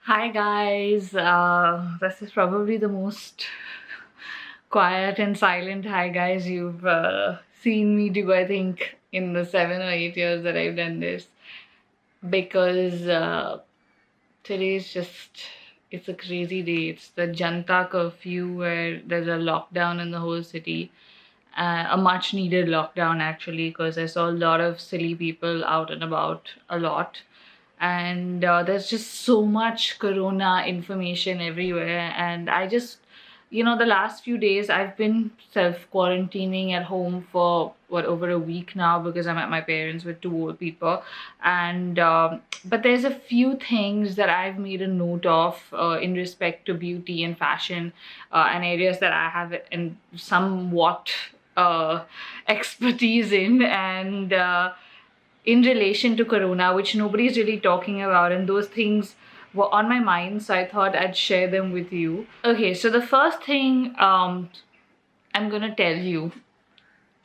Hi guys, this is probably the most quiet and silent hi guys you've seen me do, I think, in the 7 or 8 years that I've done this, because today's just, it's a crazy day. It's the Janta curfew where there's a lockdown in the whole city. A much needed lockdown actually, because I saw a lot of silly people out and about a lot, and there's just so much corona information everywhere. And I just, the last few days I've been self quarantining at home for what, over a week now, because I'm at my parents with two old people. And but there's a few things that I've made a note of in respect to beauty and fashion, and areas that I have in somewhat expertise in, and in relation to corona, which nobody's really talking about, and those things were on my mind, so I thought I'd share them with you. Okay, so the first thing I'm gonna tell you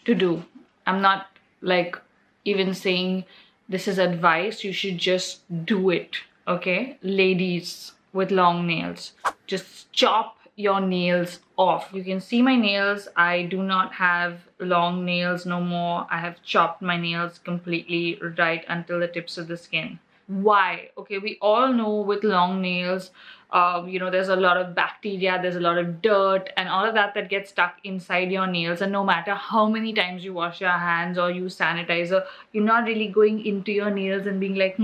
to do, I'm not like even saying this is advice, you should just do it. Okay, ladies with long nails, just chop your nails off. You can see my nails, I do not have long nails no more. I have chopped my nails completely right until the tips of the skin. Why? Okay, we all know with long nails, there's a lot of bacteria, there's a lot of dirt and all of that that gets stuck inside your nails, and no matter how many times you wash your hands or use sanitizer, you're not really going into your nails and being like,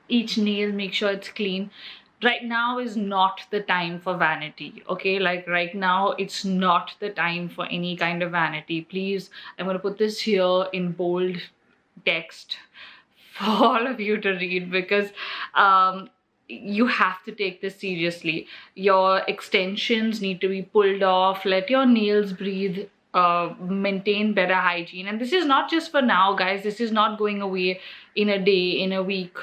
each nail, make sure it's clean. Right now is not the time for vanity. Okay, like right now it's not the time for any kind of vanity. Please, I'm going to put this here in bold text for all of you to read, because you have to take this seriously. Your extensions need to be pulled off. Let your nails breathe. Maintain better hygiene. And this is not just for now, guys. This is not going away in a day, in a week,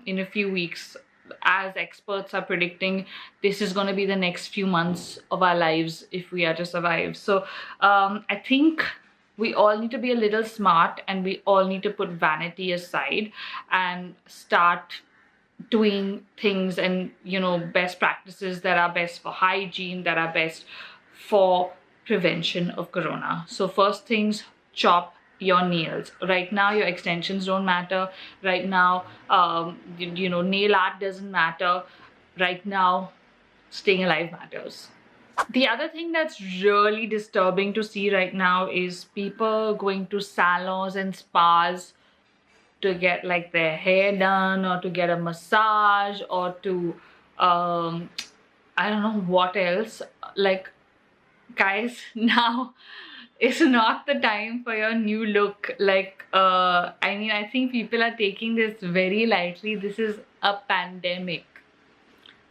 in a few weeks. As experts are predicting, this is going to be the next few months of our lives if we are to survive. So I think we all need to be a little smart, and we all need to put vanity aside and start doing things and best practices that are best for hygiene, that are best for prevention of corona. So first things, chop your nails. Right now your extensions don't matter. Right now nail art doesn't matter. Right now staying alive matters. The other thing that's really disturbing to see right now is people going to salons and spas to get like their hair done, or to get a massage, or to I don't know what else. Like, guys, now is not the time for your new look. Like, I mean, I think people are taking this very lightly. This is a pandemic.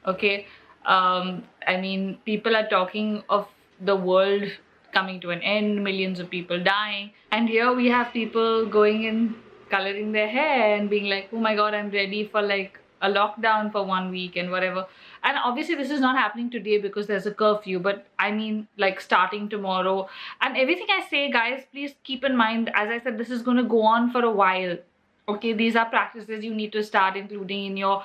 Okay, I mean, people are talking of the world coming to an end, millions of people dying, and here we have people going and coloring their hair and being like, oh my god, I'm ready for like a lockdown for 1 week and whatever. And obviously this is not happening today because there's a curfew, but I mean, like, starting tomorrow. And everything I say, guys, please keep in mind, as I said, this is going to go on for a while. Okay, these are practices you need to start including in your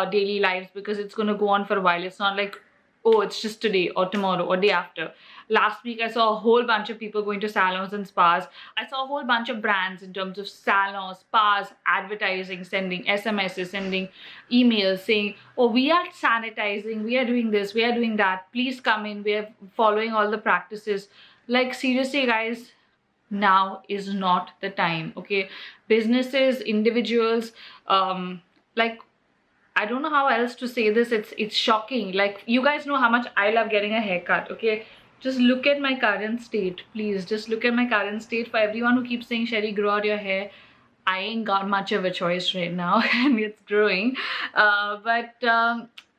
daily lives, because it's going to go on for a while. It's not like, oh, it's just today or tomorrow or day after. Last week I saw a whole bunch of people going to salons and spas. I saw a whole bunch of brands in terms of salons, spas, advertising, sending SMSs, sending emails saying, oh, we are sanitizing, we are doing this, we are doing that, please come in, we are following all the practices. Like, seriously guys, now is not the time. Okay, businesses, individuals, like, I don't know how else to say this. It's shocking. Like, you guys know how much I love getting a haircut. Okay, just look at my current state. Please just look at my current state. For everyone who keeps saying, Shelly, grow out your hair, I ain't got much of a choice right now and it's growing. But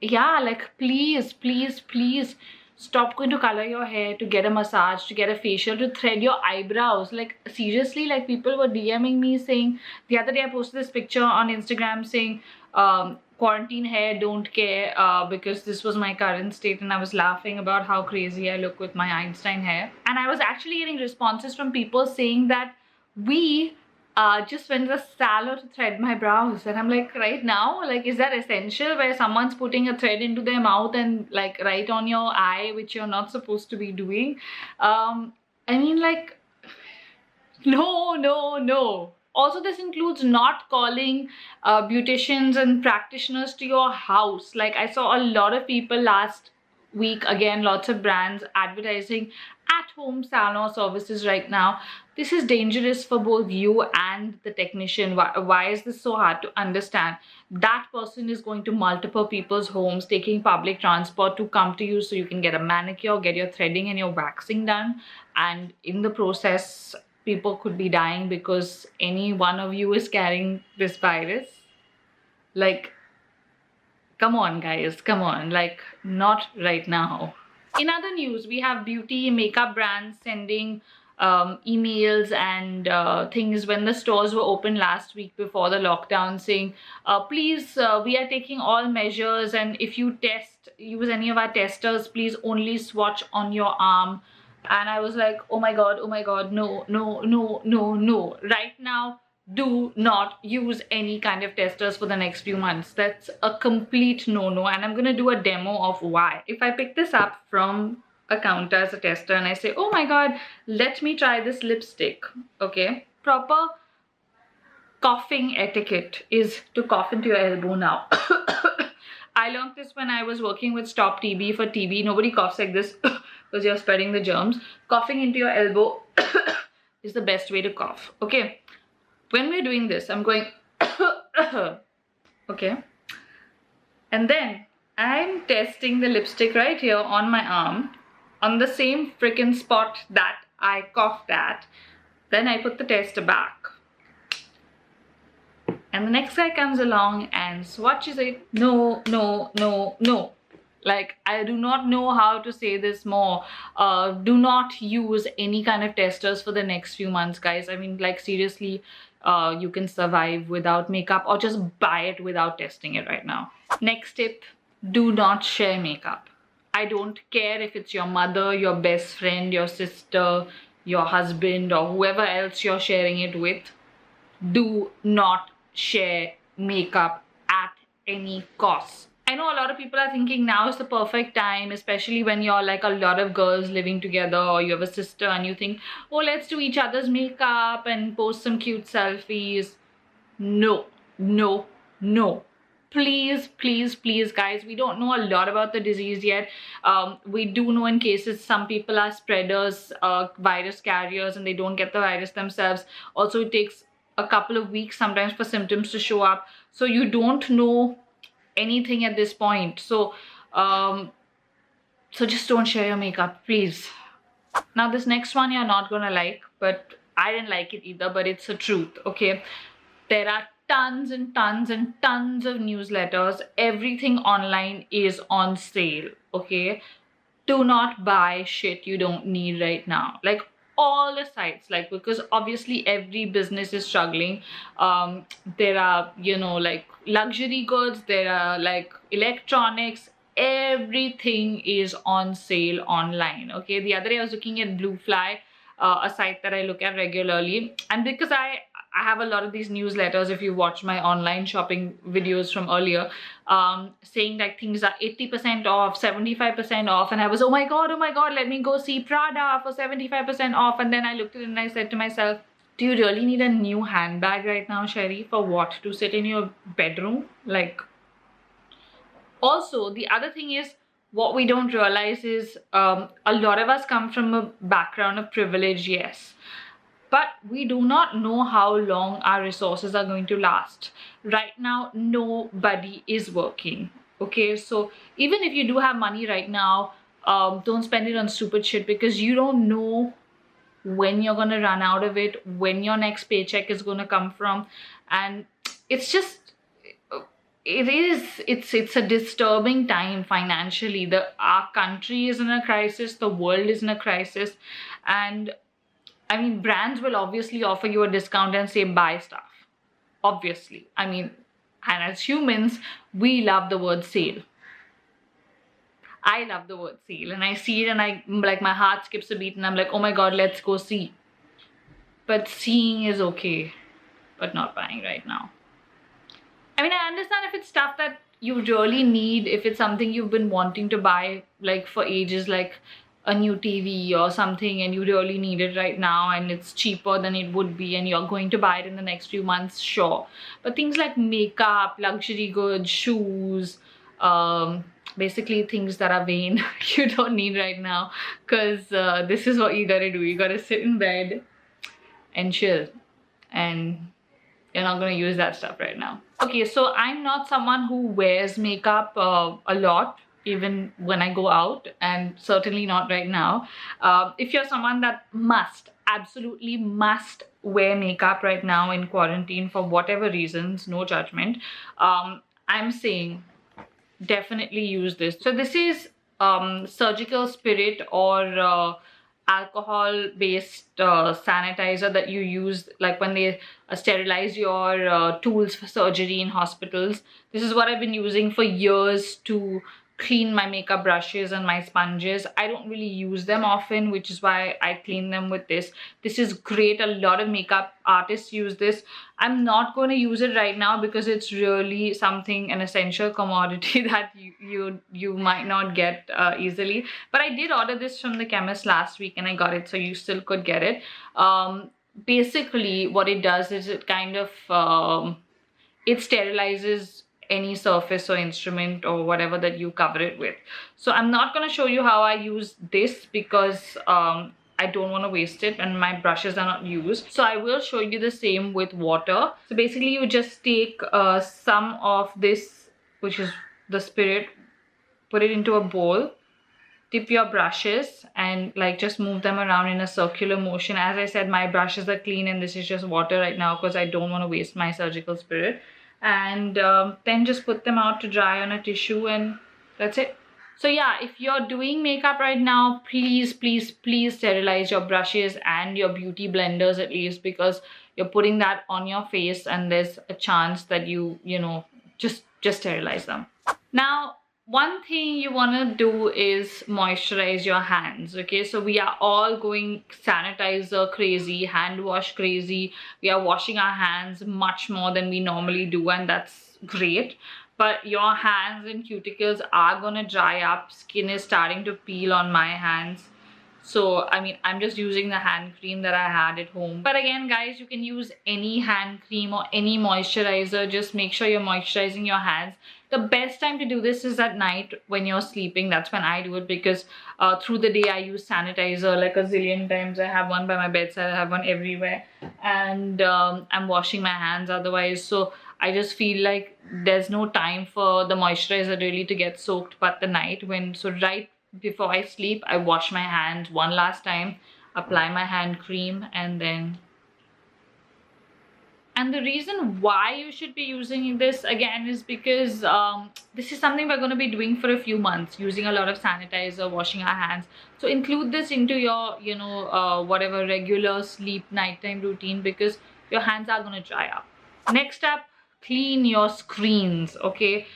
yeah, like, please, please, please stop going to color your hair, to get a massage, to get a facial, to thread your eyebrows. Like, seriously, like, people were DMing me saying, the other day I posted this picture on Instagram saying, quarantine hair, don't care, because this was my current state, and I was laughing about how crazy I look with my Einstein hair. And I was actually getting responses from people saying that we just went to the salon to thread my brows, and I'm like, right now, like, is that essential where someone's putting a thread into their mouth and like right on your eye, which you're not supposed to be doing? I mean, like, no, no, no. Also, this includes not calling beauticians and practitioners to your house. Like, I saw a lot of people last week, again, lots of brands advertising at-home salon services right now. This is dangerous for both you and the technician. Why is this so hard to understand? That person is going to multiple people's homes, taking public transport to come to you so you can get a manicure, get your threading and your waxing done. And in the process, people could be dying because any one of you is carrying this virus. Like, come on, guys, come on. Like, not right now. In other news, we have beauty makeup brands sending emails and things when the stores were open last week before the lockdown, saying, please, we are taking all measures, and if you use any of our testers, please only swatch on your arm. And I was like, oh my god, no, no, no, no, no. Right now, do not use any kind of testers for the next few months. That's a complete no-no, and I'm gonna do a demo of why. If I pick this up from a counter as a tester and I say, oh my god, let me try this lipstick, okay? Proper coughing etiquette is to cough into your elbow now. I learned this when I was working with Stop TB for TB. Nobody coughs like this because you're spreading the germs. Coughing into your elbow is the best way to cough, okay? When we're doing this, I'm going okay? And then I'm testing the lipstick right here on my arm, on the same freaking spot that I coughed at. Then I put the tester back. And the next guy comes along and swatches it. No, no, no, no. Like, I do not know how to say this more. Do not use any kind of testers for the next few months, guys. I mean, like, seriously, you can survive without makeup, or just buy it without testing it right now. Next tip, do not share makeup. I don't care if it's your mother, your best friend, your sister, your husband, or whoever else you're sharing it with. Do not share makeup at any cost. I know a lot of people are thinking now is the perfect time, especially when you're like a lot of girls living together, or you have a sister and you think, oh, let's do each other's makeup and post some cute selfies. No, no, no. Please, please, please, guys, we don't know a lot about the disease yet. We do know in cases some people are spreaders, virus carriers, and they don't get the virus themselves. Also, it takes a couple of weeks sometimes for symptoms to show up. So you don't know anything at this point. So just don't share your makeup, please. Now, this next one you're not gonna like, but I didn't like it either, but it's the truth, okay? There are tons and tons and tons of newsletters. Everything online is on sale, okay? Do not buy shit you don't need right now. Like, all the sites, like, because obviously every business is struggling. There are, you know, like luxury goods, there are like electronics, everything is on sale online, okay? The other day I was looking at Bluefly, a site that I look at regularly, and because I have a lot of these newsletters, if you watch my online shopping videos from earlier, saying like things are 80% off, 75% off, and I was, oh my god, let me go see Prada for 75% off. And then I looked at it and I said to myself, do you really need a new handbag right now, Sherry? For what? To sit in your bedroom? Like, also, the other thing is, what we don't realize is a lot of us come from a background of privilege, yes, but we do not know how long our resources are going to last. Right now, nobody is working, okay? So even if you do have money right now, don't spend it on stupid shit, because you don't know when you're gonna run out of it, when your next paycheck is gonna come from. And it's just, it's a disturbing time financially. Our country is in a crisis, the world is in a crisis, and I mean, brands will obviously offer you a discount and say buy stuff, obviously. I mean, and as humans, we love the word sale. I love the word sale, and I see it and I, like, my heart skips a beat and I'm like, oh my god, let's go see. But seeing is okay. but not buying right now. I mean, I understand if it's stuff that you really need, if it's something you've been wanting to buy like for ages, like a new TV or something, and you really need it right now and it's cheaper than it would be and you're going to buy it in the next few months, sure. But things like makeup, luxury goods, shoes, basically things that are vain, you don't need right now, because this is what you gotta do. You gotta sit in bed and chill, and you're not going to use that stuff right now. Okay, so I'm not someone who wears makeup a lot, even when I go out, and certainly not right now. If you're someone that absolutely must wear makeup right now in quarantine for whatever reasons, no judgment, I'm saying definitely use this. So this is surgical spirit or alcohol based sanitizer that you use like when they sterilize your tools for surgery in hospitals. This is what I've been using for years to clean my makeup brushes and my sponges. I don't really use them often, which is why I clean them with this. This is great. A lot of makeup artists use this. I'm not going to use it right now because it's really something, an essential commodity that you might not get easily. But I did order this from the chemist last week and I got it, so you still could get it. Basically what it does is it kind of it sterilizes any surface or instrument or whatever that you cover it with. So I'm not going to show you how I use this because I don't want to waste it and my brushes are not used. So I will show you the same with water. So basically you just take some of this, which is the spirit, put it into a bowl, dip your brushes and like just move them around in a circular motion. As I said, my brushes are clean and this is just water right now because I don't want to waste my surgical spirit. And then just put them out to dry on a tissue and that's it. So yeah, if you're doing makeup right now, please sterilize your brushes and your beauty blenders at least, because you're putting that on your face and there's a chance that you know, just sterilize them. Now, one thing you want to do is moisturize your hands. Okay, so we are all going sanitizer crazy, hand wash crazy. We are washing our hands much more than we normally do, and that's great. But your hands and cuticles are gonna dry up. Skin is starting to peel on my hands. So I mean, I'm just using the hand cream that I had at home. But again guys, you can use any hand cream or any moisturizer. Just make sure you're moisturizing your hands. The best time to do this is at night when you're sleeping. That's when I do it, because through the day I use sanitizer like a zillion times. I have one by my bedside, I have one everywhere, and I'm washing my hands otherwise. So I just feel like there's no time for the moisturizer really to get soaked. But the night so right before I sleep, I wash my hands one last time, apply my hand cream, and then... And the reason why you should be using this again is because this is something we're going to be doing for a few months, using a lot of sanitizer, washing our hands. So include this into your, you know, whatever regular sleep nighttime routine, because your hands are going to dry up. Next up, clean your screens. Okay,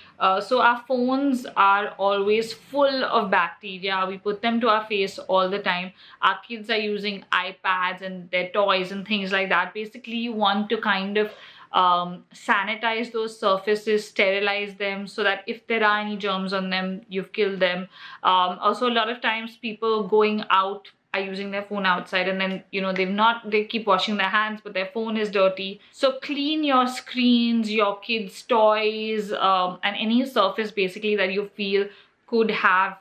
so our phones are always full of bacteria. We put them to our face all the time. Our kids are using iPads and their toys and things like that. Basically, you want to kind of sanitize those surfaces, sterilize them, so that if there are any germs on them, you've killed them. Also, a lot of times people going out are using their phone outside, and then, you know, they keep washing their hands, but their phone is dirty. So clean your screens, your kids' toys, and any surface basically that you feel could have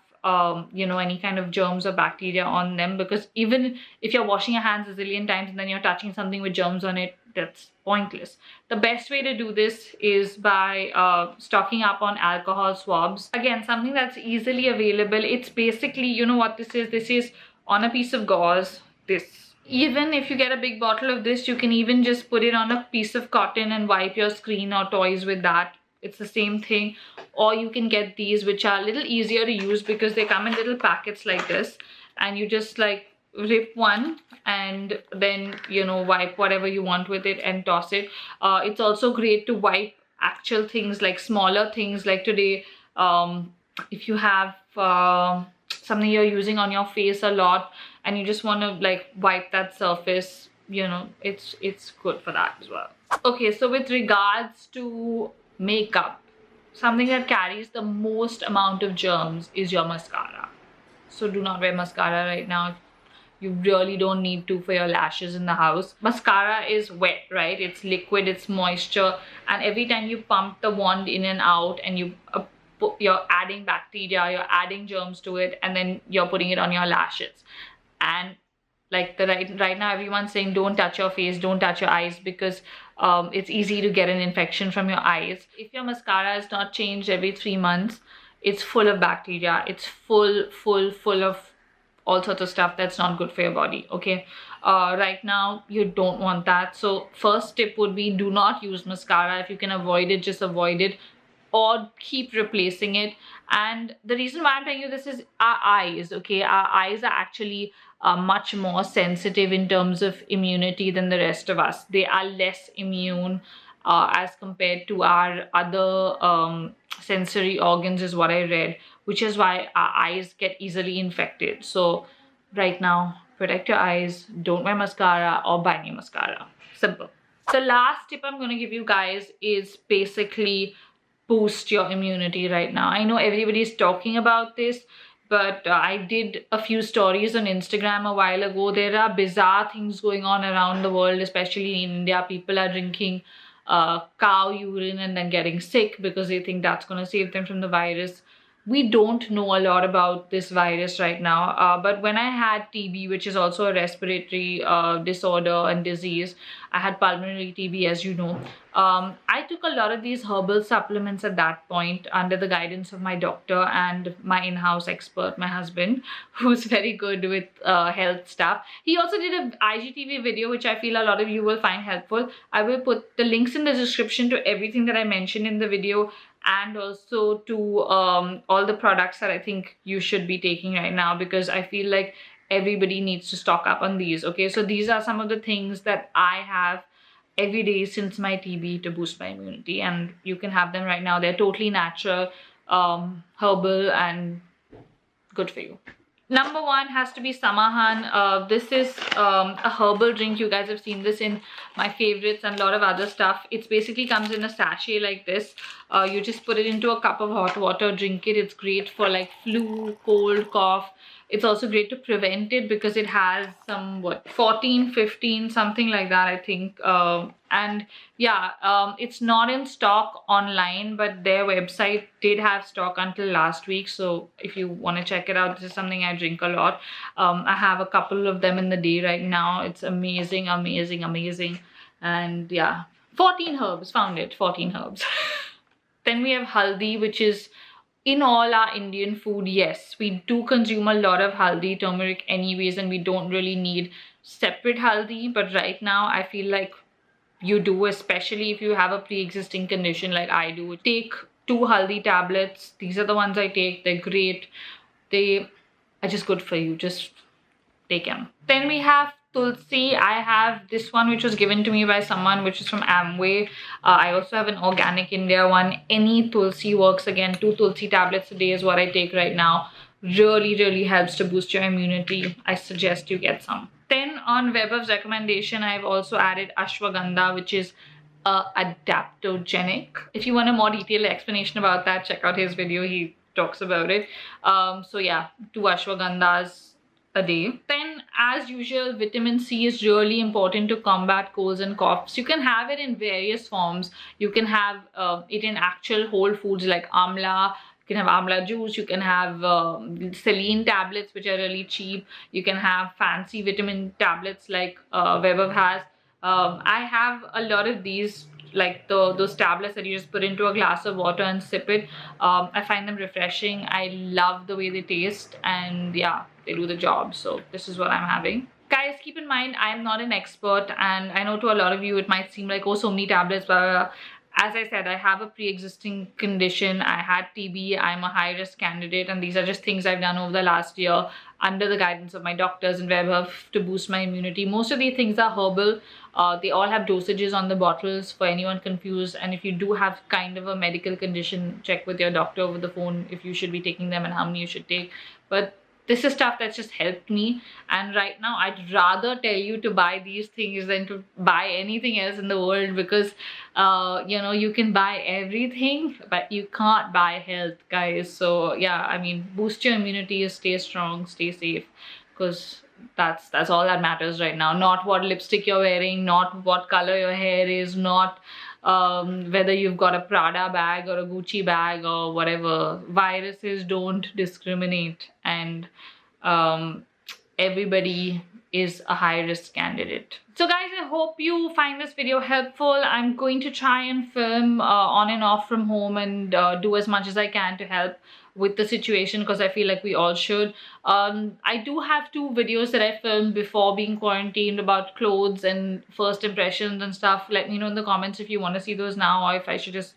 you know, any kind of germs or bacteria on them, because even if you're washing your hands a zillion times and then you're touching something with germs on it, that's pointless. The best way to do this is by stocking up on alcohol swabs. Again, something that's easily available. It's basically, you know what this is? This is on a piece of gauze. Even if you get a big bottle of this, you can even just put it on a piece of cotton and wipe your screen or toys with that. It's the same thing. Or you can get these, which are a little easier to use because they come in little packets like this, and you just like rip one and then, you know, wipe whatever you want with it and toss it. It's also great to wipe actual things, like smaller things, like today, if you have something you're using on your face a lot and you just want to like wipe that surface, you know, it's good for that as well. Okay, so with regards to makeup, something that carries the most amount of germs is your mascara. So do not wear mascara right now. You really don't need to for your lashes in the house. Mascara is wet, right? It's liquid, it's moisture, and every time you pump the wand in and out and you're adding bacteria, you're adding germs to it, and then you're putting it on your lashes. And like right now everyone's saying don't touch your face, don't touch your eyes, because it's easy to get an infection from your eyes. If your mascara is not changed every 3 months, it's full of bacteria, it's full of all sorts of stuff that's not good for your body. Okay, right now you don't want that. So first tip would be, do not use mascara. If you can avoid it, just avoid it, or keep replacing it. And the reason why I'm telling you this is our eyes. Okay, our eyes are actually much more sensitive in terms of immunity than the rest of us. They are less immune as compared to our other sensory organs, is what I read, which is why our eyes get easily infected. So right now, protect your eyes, don't wear mascara or buy new mascara. Simple. The last tip I'm going to give you guys is basically boost your immunity right now. I know everybody's talking about this, but I did a few stories on Instagram a while ago. There are bizarre things going on around the world, especially in India. People are drinking cow urine and then getting sick because they think that's going to save them from the virus. We don't know a lot about this virus right now, but when I had TB, which is also a respiratory disorder and disease, I had pulmonary TB, as you know. I took a lot of these herbal supplements at that point under the guidance of my doctor and my in-house expert, my husband, who's very good with health stuff. He also did an IGTV video, which I feel a lot of you will find helpful. I will put the links in the description to everything that I mentioned in the video, and also to all the products that I think you should be taking right now, because I feel like everybody needs to stock up on these. Okay, so these are some of the things that I have every day since my TB to boost my immunity, and you can have them right now. They're totally natural, herbal, and good for you. Number one has to be Samahan. This is a herbal drink. You guys have seen this in my favorites and a lot of other stuff. It basically comes in a sachet like this. You just put it into a cup of hot water, drink it. It's great for like flu, cold, cough. It's also great to prevent it because it has some 14, 15, something like that, I think. And yeah, it's not in stock online, but their website did have stock until last week. So if you want to check it out, this is something I drink a lot. I have a couple of them in the day right now. It's amazing, amazing, amazing. And yeah, 14 herbs, found it, 14 herbs. Then we have haldi, which is in all our Indian food. Yes, we do consume a lot of haldi, turmeric anyways, and we don't really need separate haldi. But right now, I feel like you do, especially if you have a pre-existing condition like I do. Take 2 haldi tablets. These are the ones I take. They're great. They are just good for you. Just take them. Then we have Tulsi. I have this one which was given to me by someone, which is from Amway. I also have an Organic India one. Any Tulsi works. Again, 2 Tulsi tablets a day is what I take right now. Really helps to boost your immunity. I suggest you get some. Then on Webber's recommendation, I've also added Ashwagandha, which is adaptogenic. If you want a more detailed explanation about that, check out his video. He talks about it. So yeah, 2 Ashwagandhas a day. Then as usual, vitamin C is really important to combat colds and coughs. You can have it in various forms. You can have it in actual whole foods like amla. You can have amla juice. You can have saline tablets, which are really cheap. You can have fancy vitamin tablets like Weber has. I have a lot of these, like those tablets that you just put into a glass of water and sip it. I find them refreshing. I love the way they taste, and yeah, they do the job. So this is what I'm having. Guys, keep in mind, I am not an expert, and I know to a lot of you it might seem like, oh, so many tablets, blah, blah, blah. As I said, I have a pre-existing condition. I had TB. I'm a high-risk candidate, and these are just things I've done over the last year under the guidance of my doctors and Weber to boost my immunity. Most of these things are herbal. They all have dosages on the bottles for anyone confused. And if you do have kind of a medical condition, check with your doctor over the phone if you should be taking them and how many you should take. But this is stuff that's just helped me, and right now I'd rather tell you to buy these things than to buy anything else in the world, because you know, you can buy everything but you can't buy health, guys. So yeah, I mean, boost your immunity, stay strong, stay safe, because that's all that matters right now. Not what lipstick you're wearing, not what color your hair is, not whether you've got a Prada bag or a Gucci bag or whatever. Viruses don't discriminate, and um, everybody is a high risk candidate. So guys, I hope you find this video helpful. I'm going to try and film on and off from home, and do as much as I can to help with the situation, because I feel like we all should. I do have 2 videos that I filmed before being quarantined about clothes and first impressions and stuff. Let me know in the comments if you want to see those now, or if I should just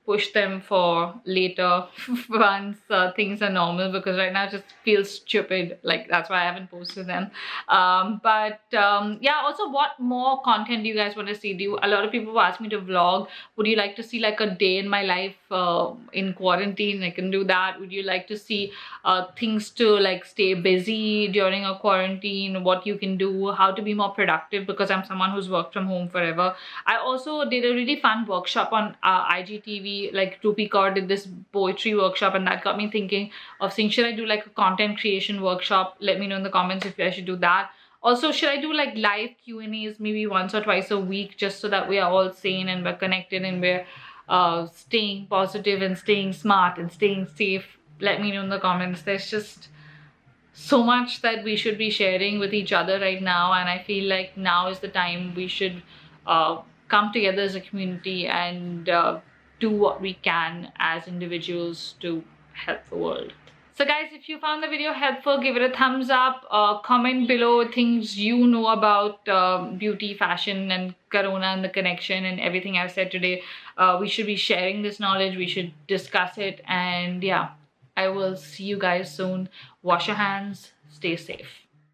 push them for later once things are normal, because right now it just feels stupid. Like, that's why I haven't posted them. Yeah, also, what more content do you guys want to see? A lot of people ask me to vlog. Would you like to see like a day in my life in quarantine? I can do that. Would you like to see things to like stay busy during a quarantine, what you can do, how to be more productive, because I'm someone who's worked from home forever. I also did a really fun workshop on IGTV. Like, Rupi Kaur did this poetry workshop, and that got me thinking of saying, should I do like a content creation workshop? Let me know in the comments if I should do that. Also, should I do like live Q&As maybe once or twice a week, just so that we are all sane and we're connected and we're staying positive and staying smart and staying safe? Let me know in the comments. There's just so much that we should be sharing with each other right now, and I feel like now is the time we should come together as a community and do what we can as individuals to help the world. So guys, if you found the video helpful, give it a thumbs up. Comment below things you know about beauty, fashion, and corona, and the connection, and everything I've said today. We should be sharing this knowledge. We should discuss it. And yeah, I will see you guys soon. Wash your hands. Stay safe.